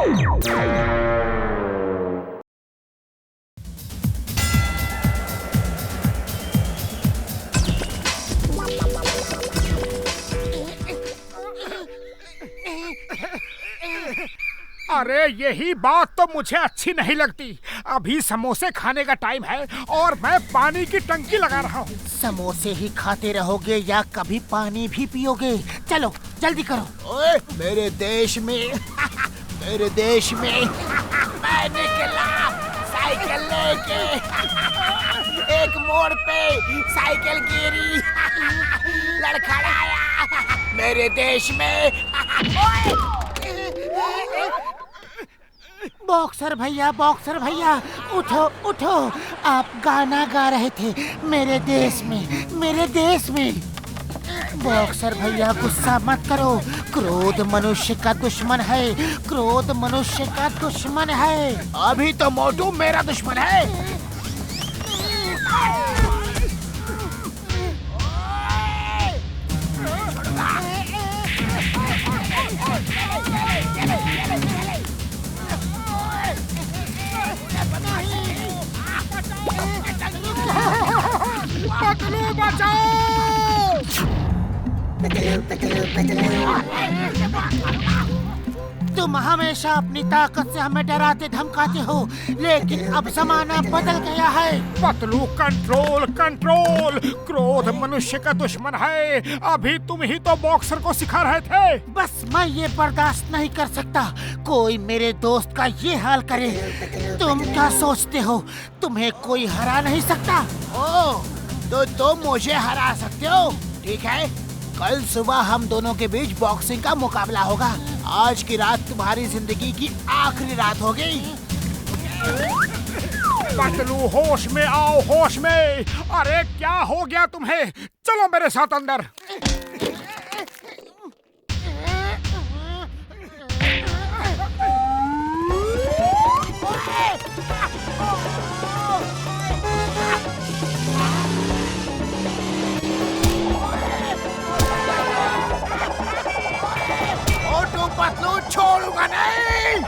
अरे यही बात तो मुझे अच्छी नहीं लगती। अभी समोसे खाने का टाइम है और मैं पानी की टंकी लगा रहा हूँ। समोसे ही खाते रहोगे या कभी पानी भी पियोगे? चलो जल्दी करो। ओए, मेरे देश में मैं निकला साइकिल लेके। एक मोड़ पे साइकिल गिरी, लड़खड़ाया मेरे देश में। बॉक्सर भैया उठो उठो, आप गाना गा रहे थे मेरे देश में। बॉक्सर भैया गुस्सा मत करो, क्रोध मनुष्य का दुश्मन है। अभी तो मोटू मेरा दुश्मन है। पतलू बचाओ! तुम हमेशा अपनी ताकत से हमें डराते धमकाते हो, लेकिन अब जमाना बदल गया है। पतलू कंट्रोल, क्रोध मनुष्य का दुश्मन है। अभी तुम ही तो बॉक्सर को सिखा रहे थे। बस मैं ये बर्दाश्त नहीं कर सकता कोई मेरे दोस्त का ये हाल करे। तुम क्या सोचते हो तुम्हें कोई हरा नहीं सकता? तो तुम मुझे हरा सकते हो, ठीक है। कल सुबह हम दोनों के बीच बॉक्सिंग का मुकाबला होगा। आज की रात तुम्हारी जिंदगी की आखिरी रात होगी। पतलू होश में आओ, होश में। अरे क्या हो गया तुम्हें? चलो मेरे साथ अंदर। पतलू छोड़ूंगा नहीं।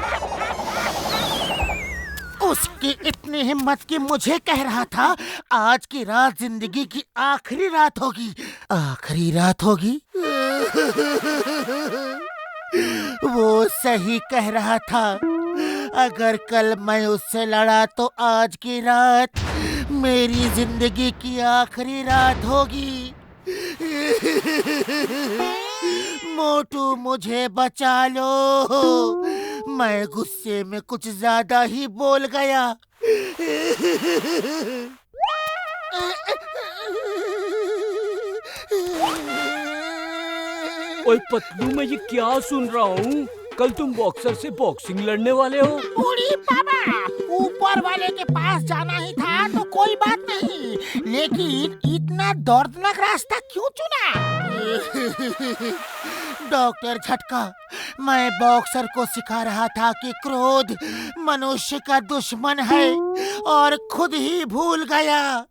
उसकी इतनी हिम्मत कि मुझे कह रहा था आज की रात जिंदगी की आखिरी रात होगी। वो सही कह रहा था। अगर कल मैं उससे लड़ा तो आज की रात मेरी जिंदगी की आखिरी रात होगी। मोटू मुझे बचा लो, मैं गुस्से में कुछ ज्यादा ही बोल गया। ओए पतलू, मैं ये क्या सुन रहा हूँ? कल तुम बॉक्सर से बॉक्सिंग लड़ने वाले हो? बूढ़ी बाबा, ऊपर वाले के पास जाना ही था तो कोई बात नहीं, लेकिन इतना दर्दनाक रास्ता क्यों चुना? डॉक्टर झटका, मैं बॉक्सर को सिखा रहा था कि क्रोध मनुष्य का दुश्मन है और खुद ही भूल गया।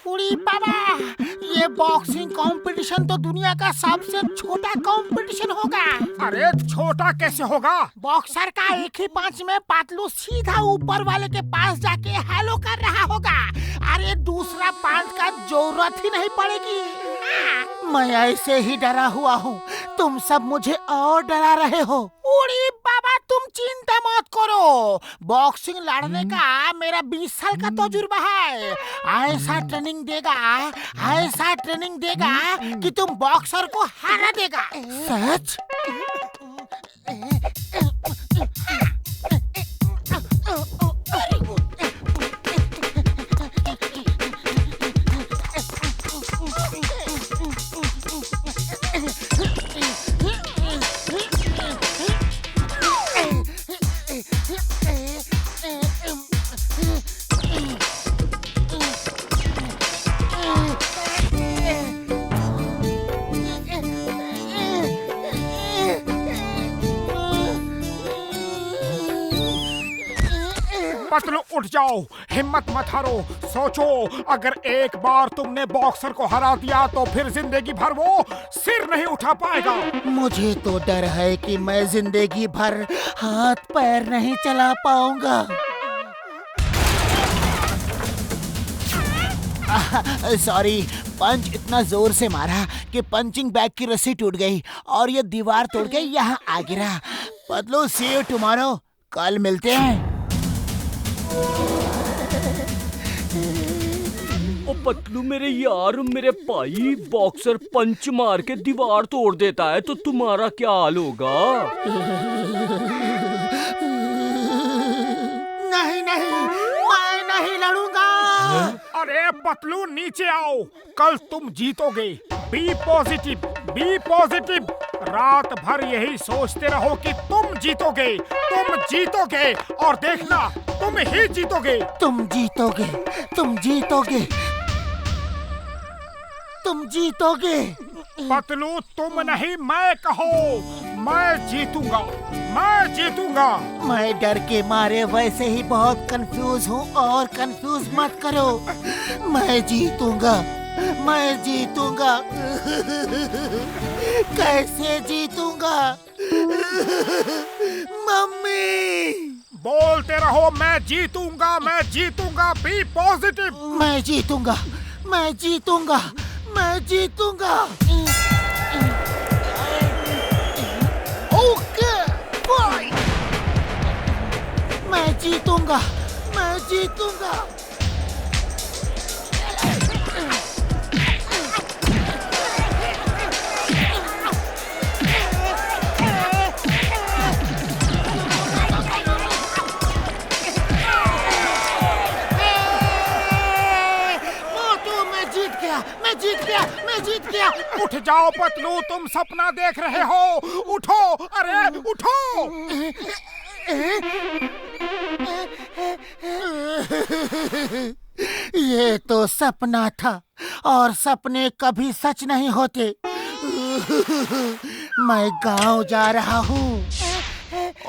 बूढ़ी बाबा, ये बॉक्सिंग कंपटीशन तो दुनिया का सबसे छोटा कंपटीशन होगा। अरे छोटा कैसे होगा? बॉक्सर का एक ही पंच में पतलू सीधा ऊपर वाले के पास जाके हेलो कर रहा होगा। अरे दूसरा पंच का जरूरत ही नहीं पड़ेगी। मैं ऐसे ही डरा हुआ हूँ, तुम सब मुझे और डरा रहे हो। बूढ़ी बाबा, तुम चिंता मत करो, बॉक्सिंग लड़ने का मेरा 20 साल का तजुर्बा है। ऐसा ट्रेनिंग देगा कि तुम बॉक्सर को हरा देगा। सच? पतलू उठ जाओ, हिम्मत मत हारो। सोचो, अगर एक बार तुमने बॉक्सर को हरा दिया तो फिर जिंदगी भर वो सिर नहीं उठा पाएगा। मुझे तो डर है कि मैं जिंदगी भर हाथ पैर नहीं चला पाऊंगा। सॉरी, पंच इतना जोर से मारा कि पंचिंग बैग की रस्सी टूट गई और ये दीवार तोड़ के यहाँ आ गिरा। पतलू, सी यू टुमारो, कल मिलते हैं। ओ पतलू मेरे यार, मेरे भाई, बॉक्सर पंच मार के दीवार तोड़ देता है तो तुम्हारा क्या हाल होगा? नहीं नहीं, मैं नहीं लड़ूंगा। अरे पतलू, नीचे आओ, कल तुम जीतोगे। Be positive, be positive. रात भर यही सोचते रहो कि तुम जीतोगे, तुम जीतोगे, और देखना तुम ही जीतोगे। तुम जीतोगे, तुम जीतोगे, तुम जीतोगे। पतलू, तुम नहीं मैं कहो, मैं जीतूंगा, मैं जीतूंगा। मैं डर के मारे वैसे ही बहुत कंफ्यूज हूँ और कंफ्यूज मत करो। मैं जीतूंगा, मैं जीतूंगा। कैसे जीतूंगा? मम्मी! बोलते रहो, मैं जीतूंगा, मैं जीतूंगा। B positive. मैं जीतूंगा, मैं जीतूंगा, मैं जीतूंगा। Okay, fight! मैं जीतूंगा, मैं जीतूंगा। मैं जीत गया, मैं जीत गया। उठ जाओ पतलू, तुम सपना देख रहे हो। उठो, अरे उठो। ये तो सपना था और सपने कभी सच नहीं होते। मैं गांव जा रहा हूँ।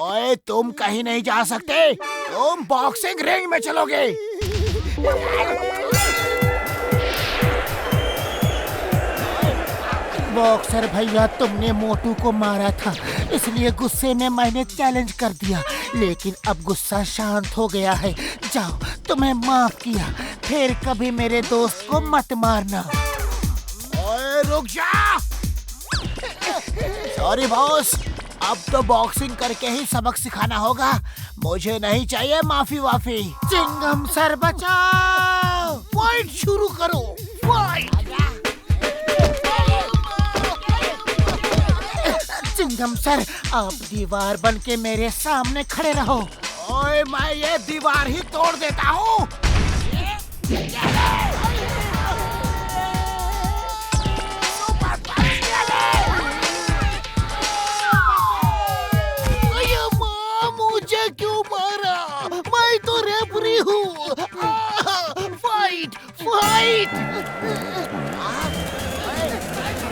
ओए, तुम कहीं नहीं जा सकते, तुम बॉक्सिंग रिंग में चलोगे। बॉक्सर भैया, तुमने मोटू को मारा था, इसलिए गुस्से में मैंने चैलेंज कर दिया, लेकिन अब गुस्सा शांत हो गया है। जाओ, तुम्हें माफ किया, फिर कभी मेरे दोस्त को मत मारना। ओए, रुक जा। सॉरी बॉस, अब तो बॉक्सिंग करके ही सबक सिखाना होगा। मुझे नहीं चाहिए माफी वाफी। चिंगम सर बचाओ! फाइट शुरू करो, फाइट। चिंगम सर, आप दीवार बन के मेरे सामने खड़े रहो। ओए, मैं ये दीवार ही तोड़ देता हूँ। मुझे क्यों मारा? मैं तो रेफरी हूँ। Fight, fight!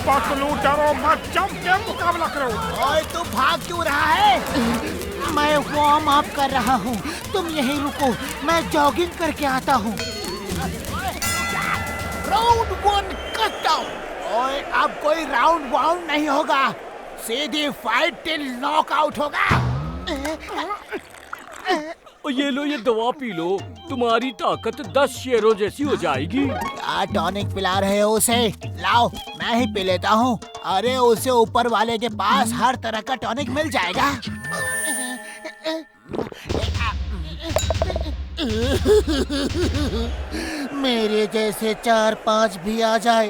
पतलू, डरो मत, जम के मुकाबला करो। ओए, तू भाग क्यों रहा है? मैं वार्म अप कर रहा हूँ, तुम यहीं रुको, मैं जॉगिंग करके आता हूँ। Round 1 cut down. ओए, अब कोई राउंड वाउंड नहीं होगा, सीधी फाइट टिल नॉकआउट होगा। ये लो, ये दवा पी लो, तुम्हारी ताकत 10 शेरों जैसी हो जाएगी। क्या टॉनिक पिला रहे हो उसे? लाओ, मैं ही पी लेता हूँ। अरे, उसे ऊपर वाले के पास हर तरह का टॉनिक मिल जाएगा। मेरे जैसे 4-5 भी आ जाए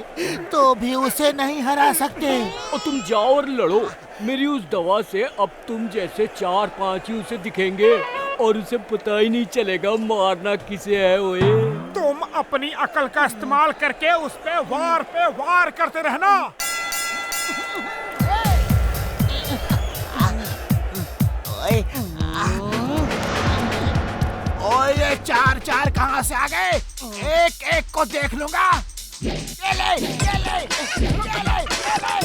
तो भी उसे नहीं हरा सकते। और तुम जाओ और लड़ो, मेरी उस दवा से अब तुम जैसे 4-5 ही उसे दिखेंगे और उसे पता ही नहीं चलेगा मारना किसे है। ओए, तुम अपनी अकल का इस्तेमाल करके उस पे वार करते रहना। ओए, ओए, ये 4-4 कहाँ से आ गए? एक एक को देख लूंगा। ये ले, ये ले, ये ले, ये ले।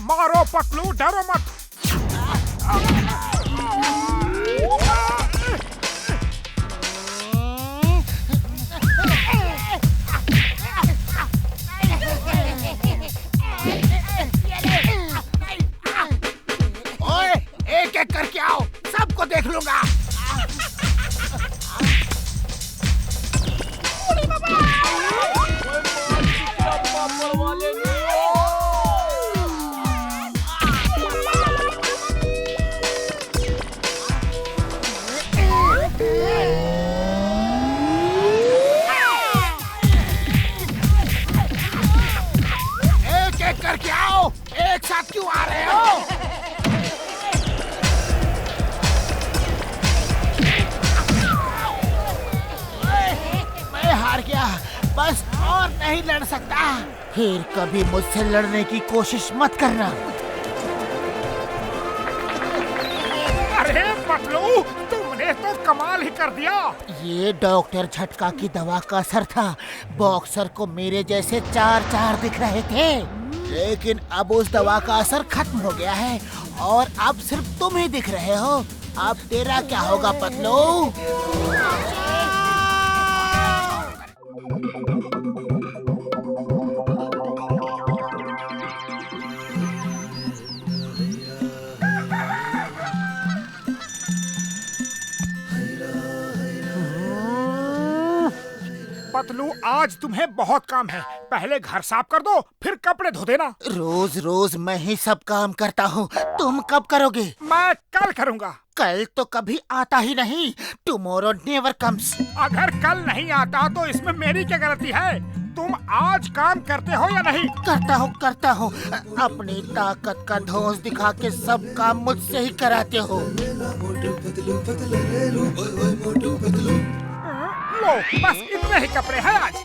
मारो पतलू, डरो मत। चेक करके आओ, सबको देख लूंगा। एक एक करके आओ, एक साथ क्यों आ रहे हो? मैं हार गया, बस और नहीं लड़ सकता। फिर कभी मुझसे लड़ने की कोशिश मत करना। अरे पतलू, तुमने तो कमाल ही कर दिया। ये डॉक्टर झटका की दवा का असर था। बॉक्सर को मेरे जैसे 4 दिख रहे थे, लेकिन अब उस दवा का असर खत्म हो गया है और अब सिर्फ तुम ही दिख रहे हो। अब तेरा क्या होगा पतलू? पतलू, आज तुम्हें बहुत काम है। पहले घर साफ कर दो, फिर कपड़े धो देना। रोज रोज मैं ही सब काम करता हूँ, तुम कब करोगे? मैं कल करूँगा। कल तो कभी आता ही नहीं। Tomorrow never comes. अगर कल नहीं आता तो इसमें मेरी क्या गलती है? तुम आज काम करते हो या नहीं? करता हूँ। अपनी ताकत का धौंस दिखा के सब काम मुझसे ही कराते हो। लो, बस इतने ही कपड़े हैं आज।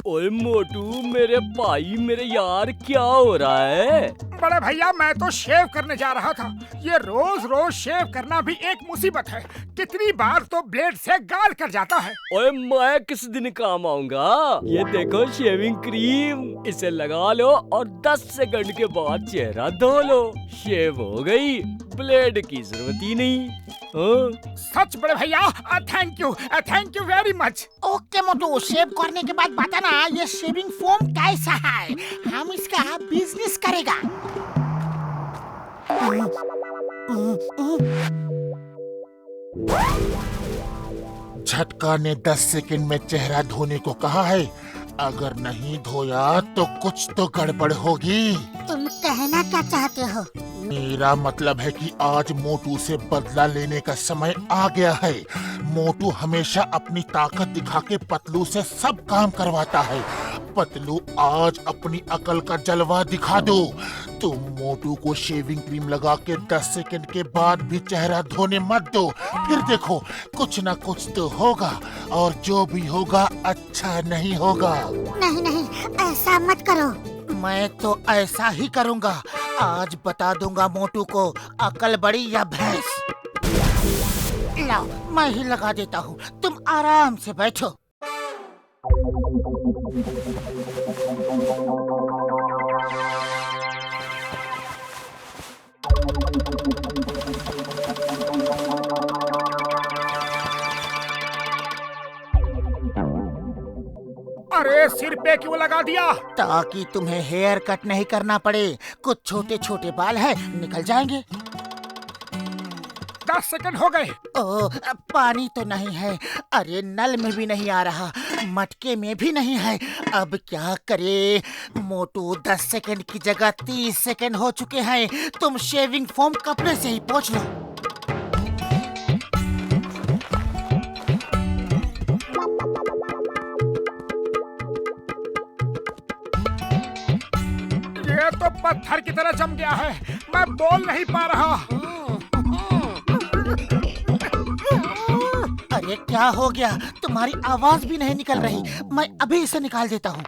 ओए मोटू, मेरे भाई, मेरे यार, क्या हो रहा है? बड़े भैया, मैं तो शेव करने जा रहा था। ये रोज रोज शेव करना भी एक मुसीबत है। कितनी बार तो ब्लेड से गाल कट जाता है। ओए, मैं किस दिन काम आऊंगा? ये देखो शेविंग क्रीम, इसे लगा लो और 10 सेकंड के बाद चेहरा धो लो। शेव हो गई, ब्लेड की जरूरत ही नहीं। हाँ? सच बड़े भैया, thank you very much. Okay मोटू, शेव करने के बाद बताना ये शेविंग फोम कैसा है। हम इसका बिजनेस करेगा। झटका ने 10 सेकंड में चेहरा धोने को कहा है। अगर नहीं धोया तो कुछ तो गड़बड़ होगी। तुम कहना क्या चाहते हो? मेरा मतलब है कि आज मोटू से बदला लेने का समय आ गया है। मोटू हमेशा अपनी ताकत दिखा के पतलू से सब काम करवाता है। पतलू, आज अपनी अकल का जलवा दिखा दो। तुम मोटू को शेविंग क्रीम लगा के 10 सेकंड के बाद भी चेहरा धोने मत दो। फिर देखो, कुछ ना कुछ तो होगा और जो भी होगा अच्छा नहीं होगा। नहीं, ऐसा मत करो। मैं तो ऐसा ही करूँगा। आज बता दूंगा मोटू को अकल बड़ी या भैंस। लाओ, मैं ही लगा देता हूँ, तुम आराम से बैठो। अरे, सिर पे क्यों लगा दिया? ताकि तुम्हें हेयर कट नहीं करना पड़े। कुछ छोटे छोटे बाल हैं, निकल जाएंगे। 10 सेकंड हो गए। ओह, पानी तो नहीं है। अरे, नल में भी नहीं आ रहा, मटके में भी नहीं है। अब क्या करे? मोटू, 10 सेकंड की जगह 30 सेकंड हो चुके हैं। तुम शेविंग फोम कपड़े से ही पोंछ लो। ये तो पत्थर की तरह जम गया है। मैं बोल नहीं पा रहा। अरे, क्या हो गया? तुम्हारी आवाज भी नहीं निकल रही। मैं अभी इसे निकाल देता हूँ।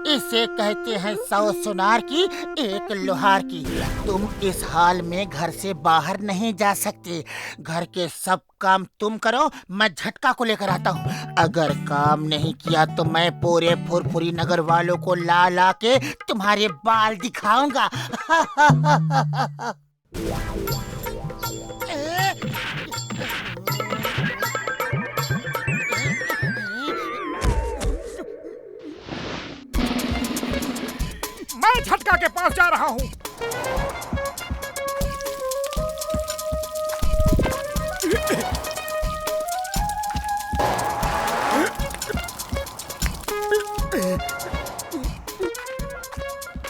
इसे कहते हैं 100 सुनार की एक लोहार की। तुम इस हाल में घर से बाहर नहीं जा सकते। घर के सब काम तुम करो, मैं झटका को लेकर आता हूँ। अगर काम नहीं किया तो मैं पूरे फुरफुरी नगर वालों को ला ला के तुम्हारे बाल दिखाऊंगा। मैं झटका के पास जा रहा हूँ।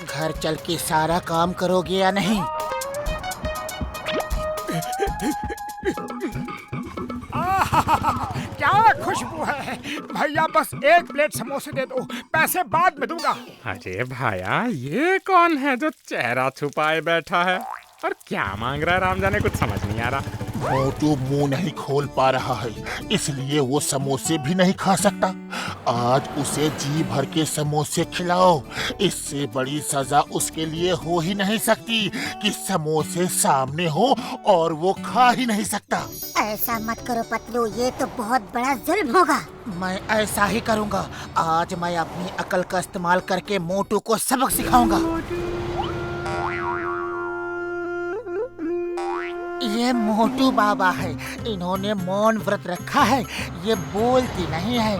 घर चल के सारा काम करोगे या नहीं? क्या खुशबू है भैया, बस एक प्लेट समोसे दे दो, पैसे बाद में दूंगा। अरे भाया, ये कौन है जो चेहरा छुपाए बैठा है और क्या मांग रहा है? राम जाने, कुछ समझ नहीं आ रहा। मोटू मुंह नहीं खोल पा रहा है, इसलिए वो समोसे भी नहीं खा सकता। आज उसे जी भर के समोसे खिलाओ। इससे बड़ी सजा उसके लिए हो ही नहीं सकती कि समोसे सामने हो और वो खा ही नहीं सकता। ऐसा मत करो पतलू, ये तो बहुत बड़ा जुल्म होगा। मैं ऐसा ही करूंगा। आज मैं अपनी अकल का इस्तेमाल करके मोटू को सबक सिखाऊंगा। ये मोटू बाबा है, इन्होंने मौन व्रत रखा है। ये बोलती नहीं है।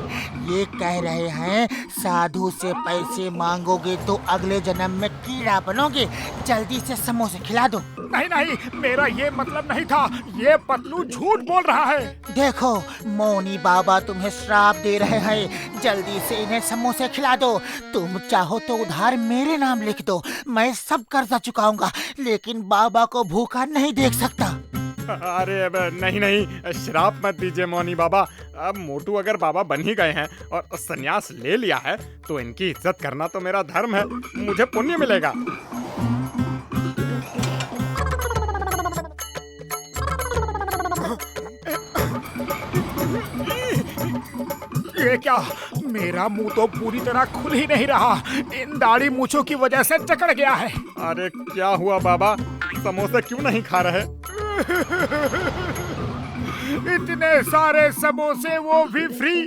ये कह रहे हैं साधु से पैसे मांगोगे तो अगले जन्म में कीड़ा बनोगे। जल्दी से समोसे खिला दो। नहीं नहीं, मेरा ये मतलब नहीं था। ये पतलू झूठ बोल रहा है। देखो, मौनी बाबा तुम्हें श्राप दे रहे हैं। जल्दी से इन्हें समोसे खिला दो। तुम चाहो तो उधार मेरे नाम लिख दो, मैं सब कर्जा चुकाऊंगा, लेकिन बाबा को भूखा नहीं देख सकता। अरे अब नहीं नहीं, श्राप मत दीजिए मौनी बाबा। अब मोटू अगर बाबा बन ही गए हैं और संन्यास ले लिया है तो इनकी इज्जत करना तो मेरा धर्म है, मुझे पुण्य मिलेगा। ये क्या, मेरा मुंह तो पूरी तरह खुल ही नहीं रहा। इन दाढ़ी मूंछों की वजह से जकड़ गया है। अरे क्या हुआ बाबा, समोसे क्यों नहीं खा रहे? इतने सारे समोसे, वो भी फ्री,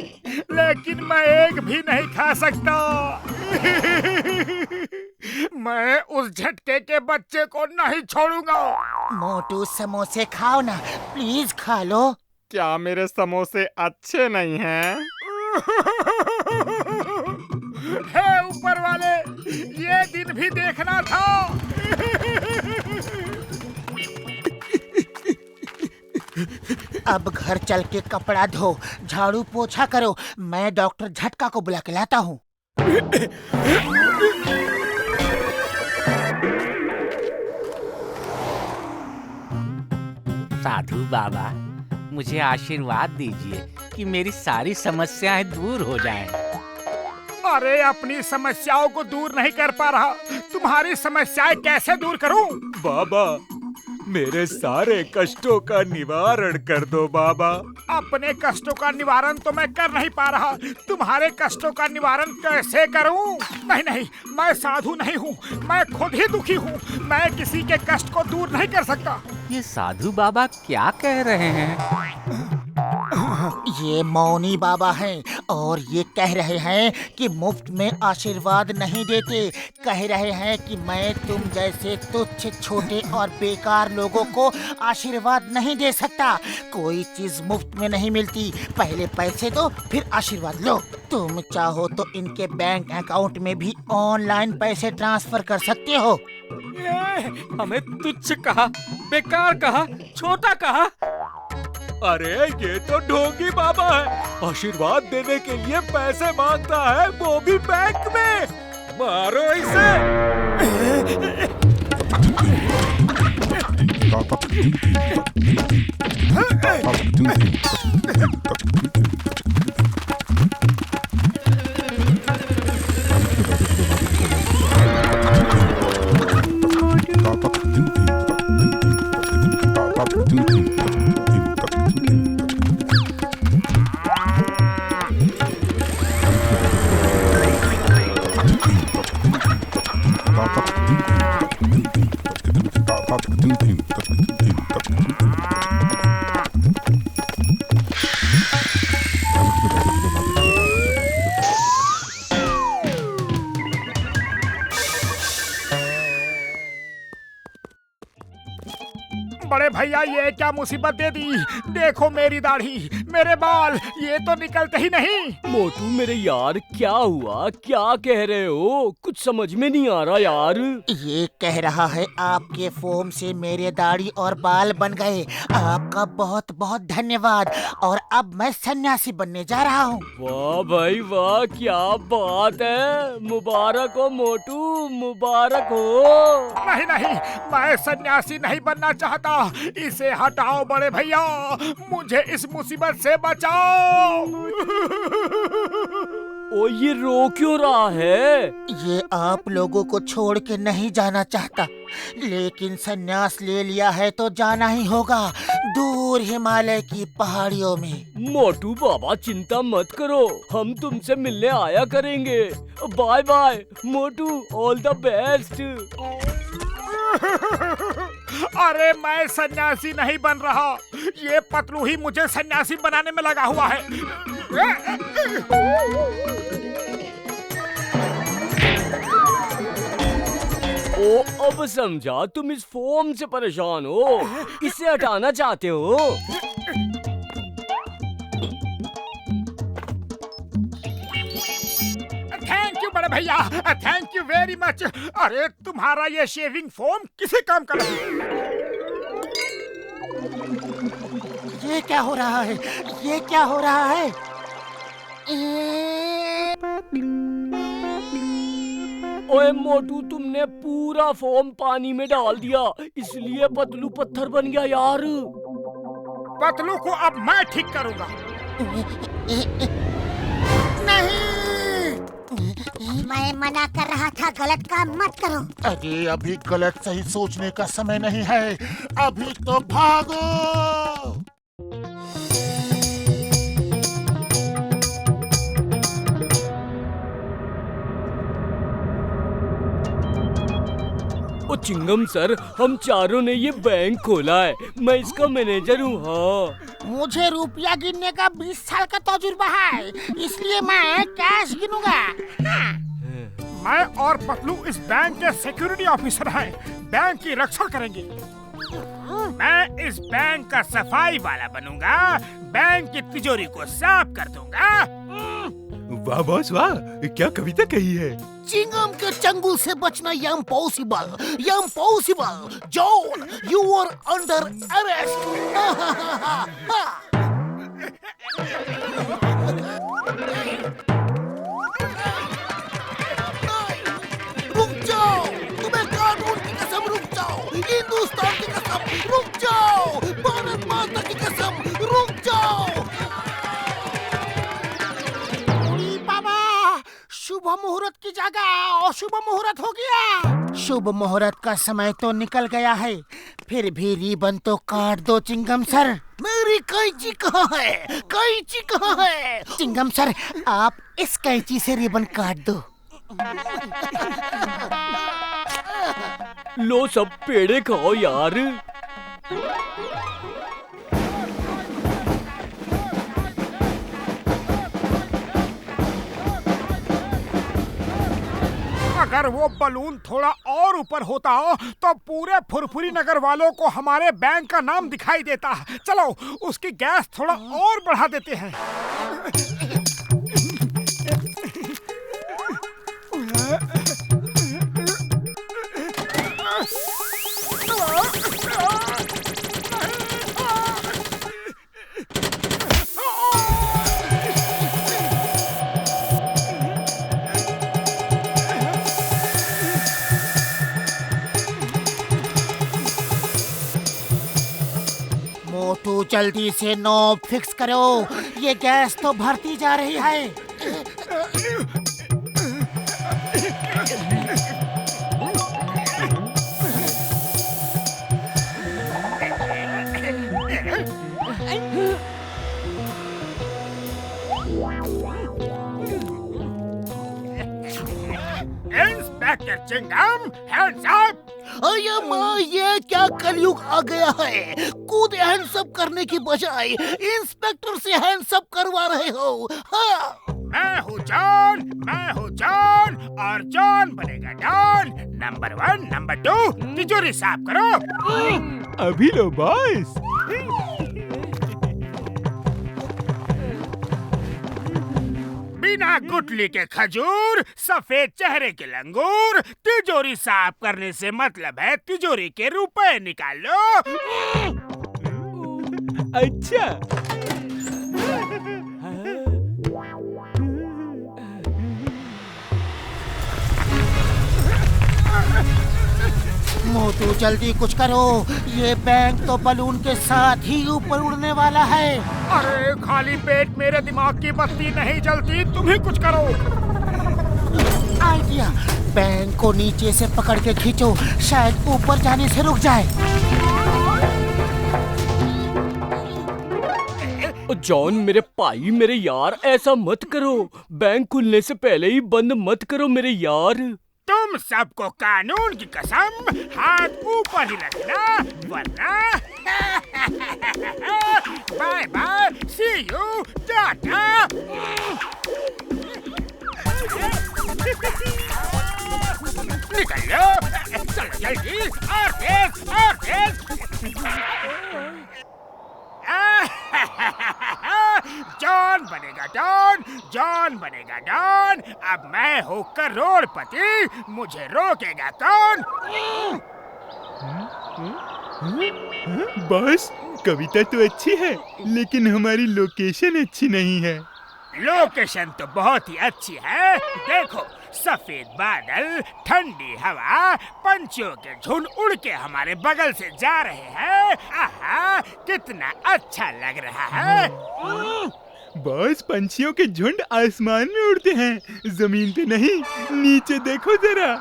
लेकिन मैं एक भी नहीं खा सकता। मैं उस झटके के बच्चे को नहीं छोड़ूंगा। मोटू समोसे खाओ ना, प्लीज खा लो। क्या मेरे समोसे अच्छे नहीं हैं? हे ऊपर वाले, ये दिन भी देखना था। अब घर चल के कपड़ा धो, झाड़ू पोछा करो। मैं डॉक्टर झटका को बुला के लाता हूँ। साधु बाबा, मुझे आशीर्वाद दीजिए कि मेरी सारी समस्याएं दूर हो जाएं। अरे, अपनी समस्याओं को दूर नहीं कर पा रहा, तुम्हारी समस्याएं कैसे दूर करूं? बाबा, मेरे सारे कष्टों का निवारण कर दो बाबा। अपने कष्टों का निवारण तो मैं कर नहीं पा रहा, तुम्हारे कष्टों का निवारण कैसे करूं? नहीं नहीं, मैं साधु नहीं हूँ, मैं खुद ही दुखी हूँ। मैं किसी के कष्ट को दूर नहीं कर सकता। ये साधु बाबा क्या कह रहे हैं? ये मौनी बाबा हैं और ये कह रहे हैं कि मुफ्त में आशीर्वाद नहीं देते। कह रहे हैं कि मैं तुम जैसे तुच्छ, छोटे और बेकार लोगों को आशीर्वाद नहीं दे सकता। कोई चीज मुफ्त में नहीं मिलती, पहले पैसे दो फिर आशीर्वाद लो। तुम चाहो तो इनके बैंक अकाउंट में भी ऑनलाइन पैसे ट्रांसफर कर सकते हो। हमें तुच्छ कहा, बेकार कहा, छोटा कहा। अरे ये तो ढोंगी बाबा है, आशीर्वाद देने के लिए पैसे मांगता है, वो भी बैंक में। मारो इसे। बड़े भैया ये क्या मुसीबत दे दी। देखो मेरी दाढ़ी, मेरे बाल, ये तो निकलते ही नहीं। मोटू मेरे यार, क्या हुआ, क्या कह रहे हो? कुछ समझ में नहीं आ रहा यार। ये कह रहा है आपके फोम से मेरे दाढ़ी और बाल बन गए। आपका बहुत बहुत धन्यवाद। और अब मैं सन्यासी बनने जा रहा हूँ। वाह भाई वाह, क्या बात है। मुबारक हो मोटू, मुबारक हो। नहीं नहीं, मैं सन्यासी नहीं बनना चाहता। इसे हटाओ बड़े भैया, मुझे इस मुसीबत से बचाओ। ओ ये रो क्यों रहा है? ये आप लोगों को छोड़ के नहीं जाना चाहता, लेकिन सन्यास ले लिया है तो जाना ही होगा, दूर हिमालय की पहाड़ियों में। मोटू बाबा चिंता मत करो, हम तुमसे मिलने आया करेंगे। Bye bye Motu, all the best. अरे मैं सन्यासी नहीं बन रहा, ये पतलू ही मुझे सन्यासी बनाने में लगा हुआ है। ओ अब समझा, तुम इस फोम से परेशान हो, इसे हटाना चाहते हो। थैंक यू बड़े भैया, थैंक यू वेरी मच। अरे तुम्हारा ये शेविंग फोम किसी काम का नहीं। ये क्या हो रहा है? ये क्या हो रहा है? ओए मोटू, तुमने पूरा फोम पानी में डाल दिया, इसलिए पतलू पत्थर बन गया यार। पतलू को अब मैं ठीक करूंगा। मैं मना कर रहा था, गलत काम मत करो। अरे अभी गलत सही सोचने का समय नहीं है, अभी तो भागो। ओ चिंगम सर, हम चारों ने ये बैंक खोला है, मैं इसका मैनेजर हूँ। हाँ, मुझे रुपया गिनने का 20 साल का तजुर्बा है, इसलिए मैं कैश गिनूंगा। हाँ। मैं और पतलू इस बैंक के सिक्योरिटी ऑफिसर हैं, बैंक की रक्षा करेंगे। मैं इस बैंक का सफाई वाला बनूंगा, बैंक की तिजोरी को साफ कर दूंगा। वाह बॉस वाह, क्या कविता कही है। चिंगम के चंगुल से बचना impossible, impossible. John, you are under arrest. रुक जाओ, तुम्हें कानून की कसम, रुक जाओ। हिंदुस्तान की कसम, रुक जाओ। भारत माता की कसम, रुक जाओ। शुभ मुहूर्त की जगह अशुभ मुहूर्त हो गया। शुभ मुहूर्त का समय तो निकल गया है, फिर भी रिबन तो काट दो चिंगम सर। मेरी कैंची कहाँ है? कैंची कहाँ है? चिंगम सर, आप इस कैंची से रिबन काट दो। लो सब पेड़े खाओ यार। अगर वो बलून थोड़ा और ऊपर होता तो पूरे फुरफुरी नगर वालों को हमारे बैंक का नाम दिखाई देता। चलो उसकी गैस थोड़ा और बढ़ा देते हैं। मोटू जल्दी से नॉब फिक्स करो, ये गैस तो भरती जा रही है। Inspector Chingum, hands up. अये माँ, ये क्या कलयुग आ गया है। कूद हैंडसअप करने की बजाय इंस्पेक्टर से हैंडसअप करवा रहे हो। हाँ। मैं हूँ जॉन और जॉन बनेगा डॉन। नंबर 1, नंबर 2 तिजोरी साफ करो। अभी लो बॉस। बिना गुठली के खजूर, सफेद चेहरे के लंगूर, तिजोरी साफ करने से मतलब है तिजोरी के रुपए निकाल लो। अच्छा। मोटू जल्दी कुछ करो, ये बैंक तो बलून के साथ ही ऊपर उड़ने वाला है। अरे खाली पेट मेरे दिमाग की बत्ती नहीं जलती, तुम ही कुछ करो। आइडिया, बैंक को नीचे से पकड़ के खींचो, शायद ऊपर जाने से रुक जाए। जॉन मेरे भाई, मेरे यार, ऐसा मत करो। बैंक खुलने से पहले ही बंद मत करो मेरे यार। तुम सबको कानून की कसम हाथ ऊपर ही रखना, वरना bye bye, see you, tata. निकल लो, चलो जल्दी, और तेज, और तेज। जॉन बनेगा डॉन, जॉन बनेगा डॉन। अब मैं हूँ करोड़पति, मुझे रोकेगा कौन। बॉस, कविता तो अच्छी है, लेकिन हमारी लोकेशन अच्छी नहीं है। लोकेशन तो बहुत ही अच्छी है। देखो, सफेद बादल, ठंडी हवा, पंछियों के झुंड उड़ के हमारे बगल से जा रहे हैं। आहा, कितना अच्छा लग रहा है। बॉस, पंछियों के झुंड आसमान में उड़ते हैं, जमीन पे नहीं। नीचे देखो जरा।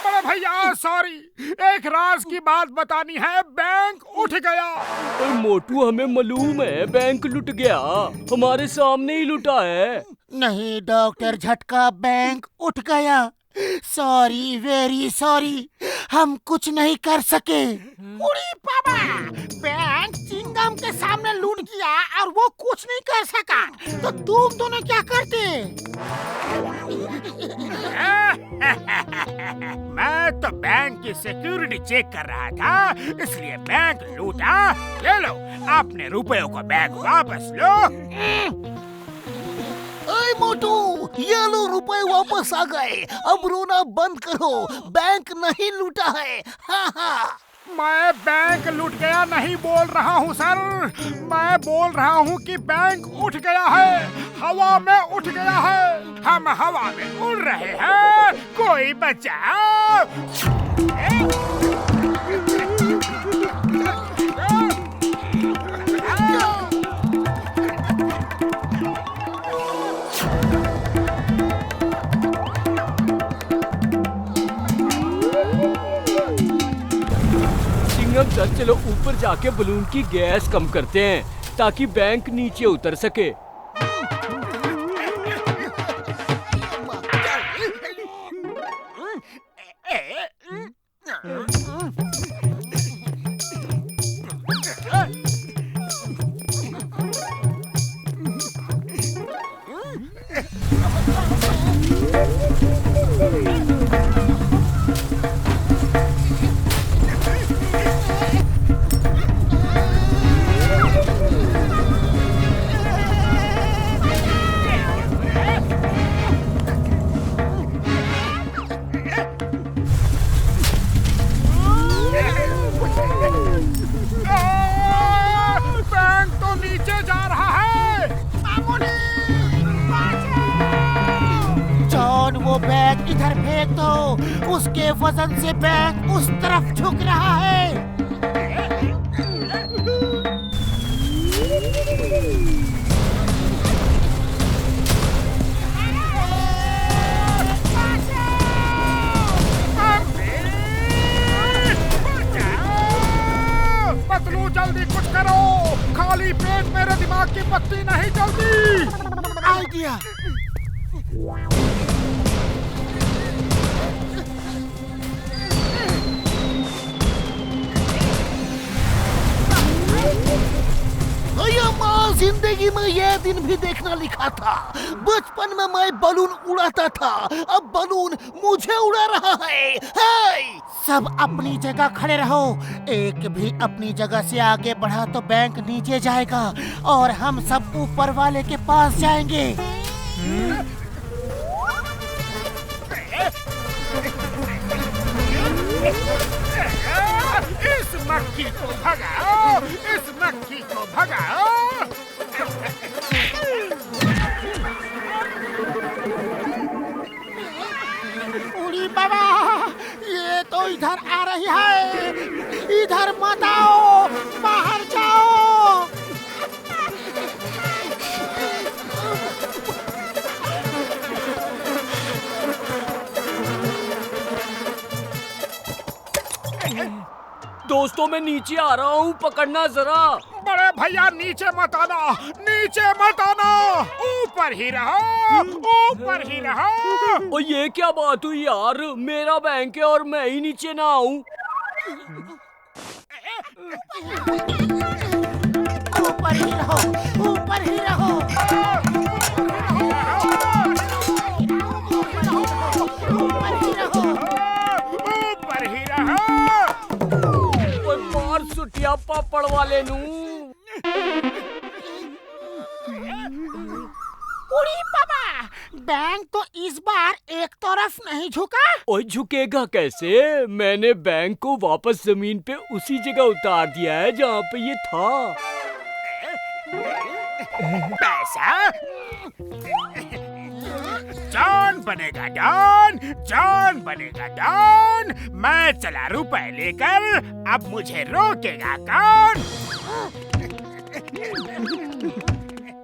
बड़े भैया सॉरी, एक राज की बात बतानी है। बैंक उठ गया। और मोटू, हमें मालूम है बैंक लुट गया, हमारे सामने ही लुटा है। नहीं डॉक्टर झटका, बैंक उठ गया। सॉरी, वेरी सॉरी, हम कुछ नहीं कर सके। उड़ी बाबा, बैंक चिंगम के सामने लूट गया और वो कुछ नहीं कर सका, तो तुम दोनों क्या करते? मैं तो बैंक की सिक्योरिटी चेक कर रहा था, इसलिए बैंक लूटा। ले लो, अपने रुपयों को बैंक वापस लो। ओए मोटू, ये लो रुपए वापस आ गए। अब रोना बंद करो, बैंक नहीं लूटा है। हाँ हाँ। मैं बैंक लूट गया नहीं बोल रहा हूँ सर, मैं बोल रहा हूँ कि बैंक उठ गया है, हवा में उठ गया है। हम हवा में उड़ रहे हैं, कोई बचाओ। सर चलो ऊपर जाके बलून की गैस कम करते हैं, ताकि बैंक नीचे उतर सके। इधर फेंक दो, उसके वजन से बैग उस तरफ झुक रहा है। हम की बत्ती नहीं जलती। आइडिया। भैया माँ, जिंदगी में ये दिन भी देखना लिखा था। बचपन में मैं बलून उड़ाता था, अब बलून मुझे उड़ा रहा है। हे! सब अपनी जगह खड़े रहो। एक भी अपनी जगह से आगे बढ़ा तो बैंक नीचे जाएगा और हम सब ऊपर वाले के पास जाएंगे। इस मक्खी को भगाओ, इस मक्खी को भगाओ। उड़ी बाबा, ये तो इधर आ रही है। इधर मत आओ, बाहर जाओ। दोस्तों मैं नीचे आ रहा हूँ, पकड़ना जरा। बड़े भैया नीचे मत आना, नीचे मत आना, ऊपर ही रहो, ऊपर ही रहो। और ये क्या बात हुई यार, मेरा बैंक है और मैं ही नीचे ना आऊं। ऊपर ही रहो, ऊपर ही रहो। ऊपर ही रहो, ऊपर ही रहो। और मार सुटिया पापड़ वाले नू। उड़ी बाबा, बैंक तो इस बार एक तरफ नहीं झुका। ओए झुकेगा कैसे? मैंने बैंक को वापस जमीन पे उसी जगह उतार दिया है जहाँ पे ये था। पैसा जॉन बनेगा डॉन, जॉन बनेगा डॉन। मैं चला रुपए लेकर, अब मुझे रोकेगा कौन?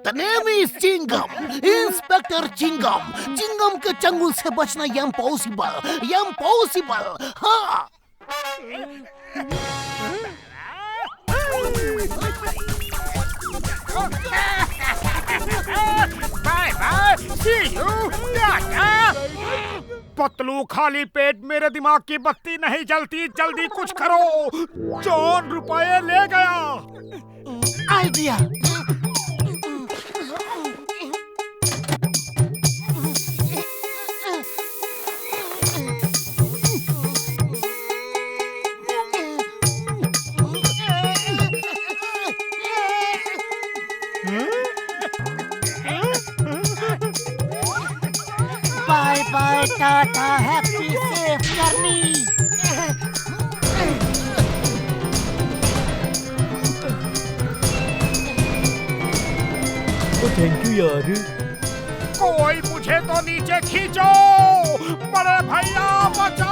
The name is Chingam, Inspector Chingam. Chingam के चंगुल से बचना impossible, impossible। हाँ। Bye bye, see you, tata. Patlu, खाली पेट मेरे दिमाग की बत्ती नहीं जलती, जल्दी कुछ करो। जॉन रुपए ले गया। Idea. Bye bye, tata, happy safe journey. Thank you यार। कोई मुझे तो नीचे खींचो। बड़े भैया बचाओ।